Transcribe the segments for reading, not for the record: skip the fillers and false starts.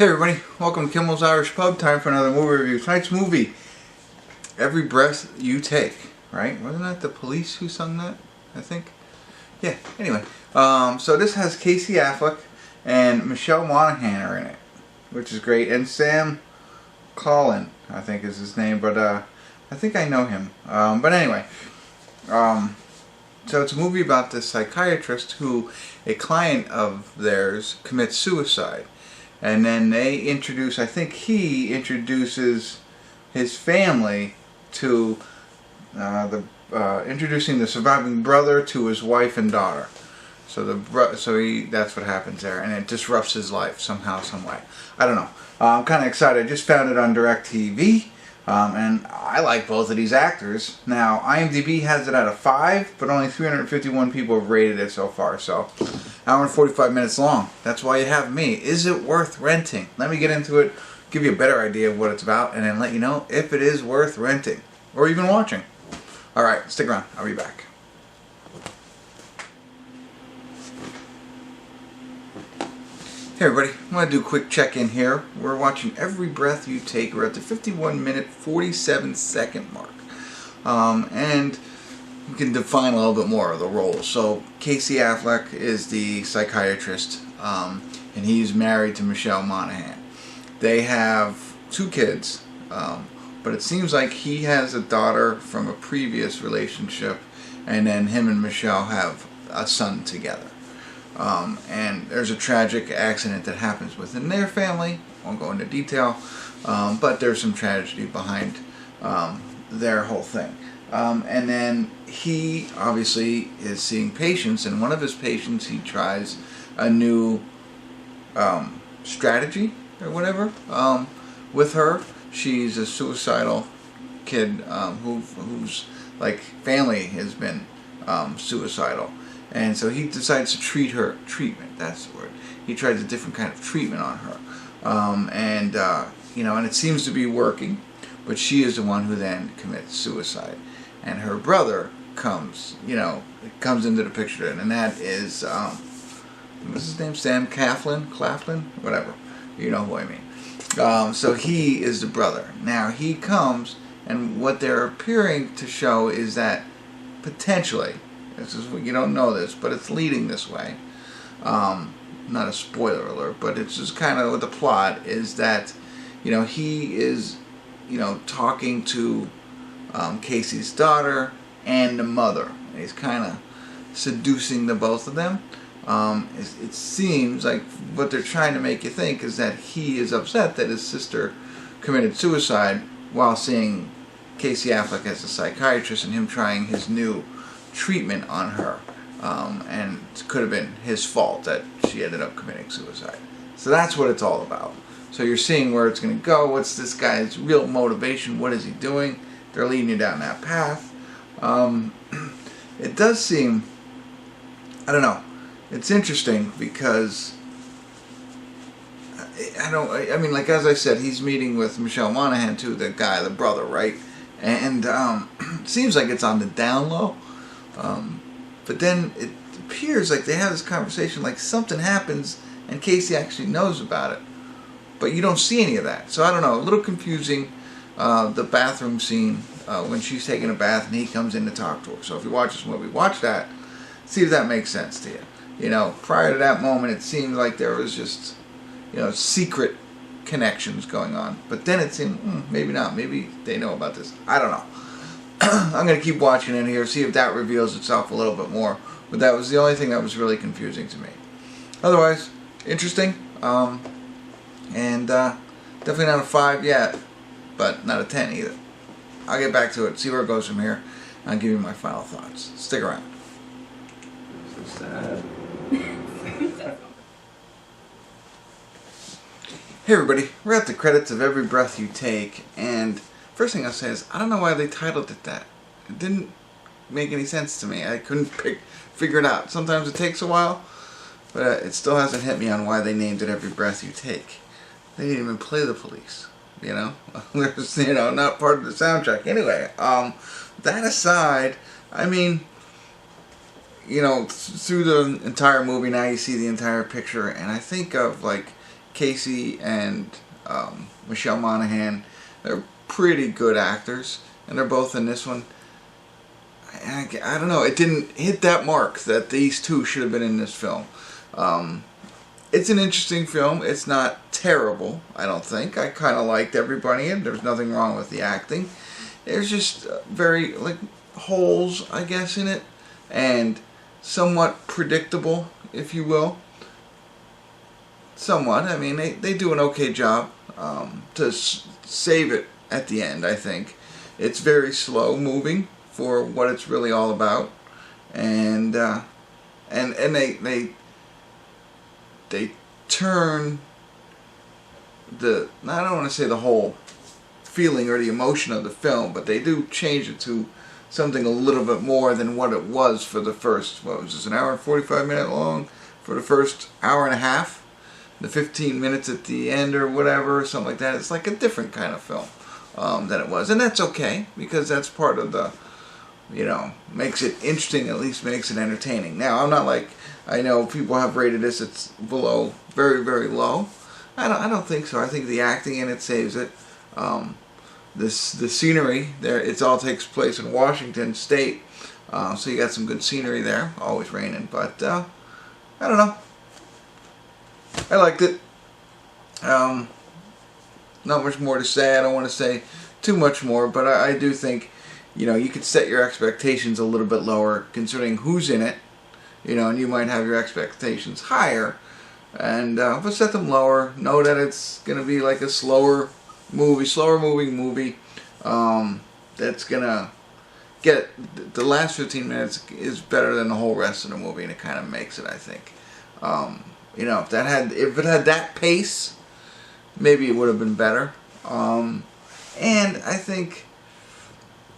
Hey everybody, welcome to Kimmel's Irish Pub. Time for another movie review. Tonight's movie, Every Breath You Take, right? Wasn't that the Police who sung that, I think? Yeah, anyway. So this has Casey Affleck and Michelle Monaghan are in it, which is great. And Sam Claflin, I think is his name, but I think I know him. But anyway, so it's a movie about this psychiatrist who, a client of theirs, commits suicide. And then they introduce, I think he introduces his family to introducing the surviving brother to his wife and daughter. So that's what happens there, and it disrupts his life somehow, some way. I don't know. I'm kind of excited. I just found it on DirecTV, and I like both of these actors. Now, IMDb has it out of 5, but only 351 people have rated it so far. So, hour and 45 minutes long. That's why you have me. Is it worth renting? Let me get into it, give you a better idea of what it's about, and then let you know if it is worth renting or even watching. Alright, stick around. I'll be back. Hey everybody, I'm going to do a quick check-in here. We're watching Every Breath You Take. We're at the 51-minute, 47-second mark. And we can define a little bit more of the roles. So, Casey Affleck is the psychiatrist, and he's married to Michelle Monaghan. They have 2 kids, but it seems like he has a daughter from a previous relationship, and then him and Michelle have a son together. And there's a tragic accident that happens within their family. Won't go into detail, but there's some tragedy behind their whole thing. And then he obviously is seeing patients, and one of his patients, he tries a new strategy or whatever with her. She's a suicidal kid whose like family has been suicidal. And so he decides to treatment, that's the word. He tries a different kind of treatment on her. And it seems to be working, but she is the one who then commits suicide. And her brother comes into the picture, and that is, what's his name, Sam Claflin, whatever, you know who I mean. So he is the brother. Now he comes, and what they're appearing to show is that potentially, you don't know this, but it's leading this way. Not a spoiler alert, but it's just kind of what the plot is that, he is, talking to Casey's daughter and the mother. And he's kind of seducing the both of them. It seems like what they're trying to make you think is that he is upset that his sister committed suicide while seeing Casey Affleck as a psychiatrist and him trying his new treatment on her, and it could have been his fault that she ended up committing suicide. So that's what it's all about. So you're seeing where it's going to go. What's this guy's real motivation? What is he doing? They're leading you down that path. It does seem, I don't know, it's interesting because like as I said, he's meeting with Michelle Monaghan too, the brother, right? And it seems like it's on the down low. But then it appears like they have this conversation, like something happens and Casey actually knows about it. But you don't see any of that. So I don't know, a little confusing, the bathroom scene when she's taking a bath and he comes in to talk to her. So if you watch this movie, watch that, see if that makes sense to you. Prior to that moment it seemed like there was just, secret connections going on. But then it seemed, maybe not, maybe they know about this. I don't know. I'm going to keep watching it here, see if that reveals itself a little bit more. But that was the only thing that was really confusing to me. Otherwise, interesting. And definitely not a 5 yet, but not a 10 either. I'll get back to it, see where it goes from here, and I'll give you my final thoughts. Stick around. So sad. Hey everybody, we're at the credits of Every Breath You Take, and first thing I'll say is, I don't know why they titled it that. It didn't make any sense to me. I couldn't figure it out. Sometimes it takes a while, but it still hasn't hit me on why they named it Every Breath You Take. They didn't even play the Police, There's, not part of the soundtrack. Anyway, that aside, through the entire movie now you see the entire picture, and I think of, like, Casey and Michelle Monaghan, they're pretty good actors, and they're both in this one. I don't know, it didn't hit that mark that these two should have been in this film. It's an interesting film. It's not terrible, I don't think. I kind of liked everybody in it. There's nothing wrong with the acting. There's just very, like, holes, I guess, in it, and somewhat predictable, if you will. Somewhat. I mean, they do an okay job to save it at the end, I think. It's very slow moving for what it's really all about, and they turn the, I don't want to say the whole feeling or the emotion of the film, but they do change it to something a little bit more than what it was for the first, what was this, an hour and 45 minute long for the first hour and a half, the 15 minutes at the end or whatever, something like that. It's like a different kind of film than it was, and that's okay, because that's part of the, you know, makes it interesting, at least makes it entertaining. Now, I'm not like, I know people have rated this, it's below, very, very low. I don't think so. I think the acting in it saves it. The scenery there, it all takes place in Washington State, so you got some good scenery there. Always raining, but I don't know. I liked it. Not much more to say. I don't want to say too much more, but I do think, you know, you could set your expectations a little bit lower considering who's in it, you know, and you might have your expectations higher, and but set them lower. Know that it's going to be like a slower moving movie that's going to get, the last 15 minutes is better than the whole rest of the movie, and it kind of makes it, I think. You know, if it had that pace, maybe it would have been better. And I think,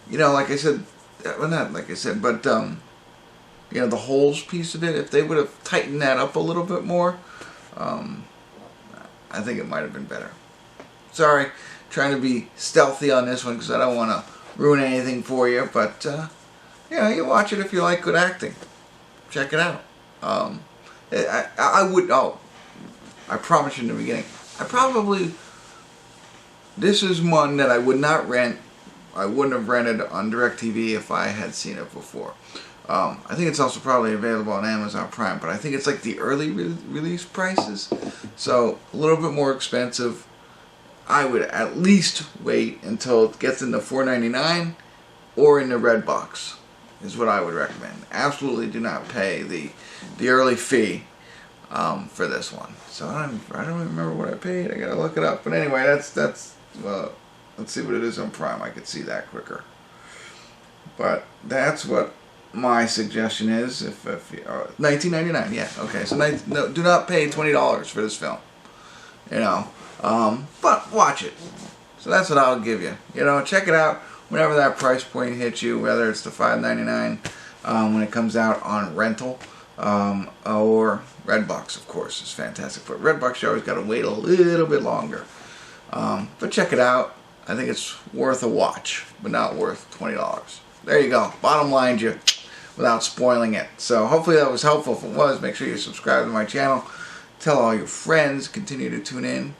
you know, like I said, well, not like I said, but you know, the holes piece of it, if they would have tightened that up a little bit more, I think it might have been better. Sorry, trying to be stealthy on this one because I don't want to ruin anything for you, but you know, you watch it if you like good acting. Check it out. I would, I promised you in the beginning, this is one that I would not rent. I wouldn't have rented on DirecTV if I had seen it before. I think it's also probably available on Amazon Prime, but I think it's like the early release prices, so a little bit more expensive. I would at least wait until it gets into $4.99 or in the red box is what I would recommend. Absolutely do not pay the early fee for this one. So I don't even remember what I paid. I gotta look it up. But anyway, that's well, let's see what it is on Prime. I could see that quicker. But that's what my suggestion is. If $19.99, yeah, okay. So no, do not pay $20 for this film. You know, but watch it. So that's what I'll give you. You know, check it out whenever that price point hits you, whether it's the $5.99 when it comes out on rental, or Redbox, of course, is fantastic. But Redbox, you always got to wait a little bit longer. But check it out. I think it's worth a watch, but not worth $20. There you go. Bottom lined you without spoiling it. So hopefully that was helpful. If it was, make sure you subscribe to my channel. Tell all your friends. Continue to tune in.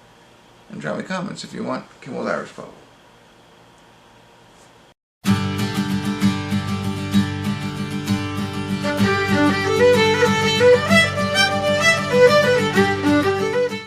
And drop me comments if you want. Kimmel's Irish Pub.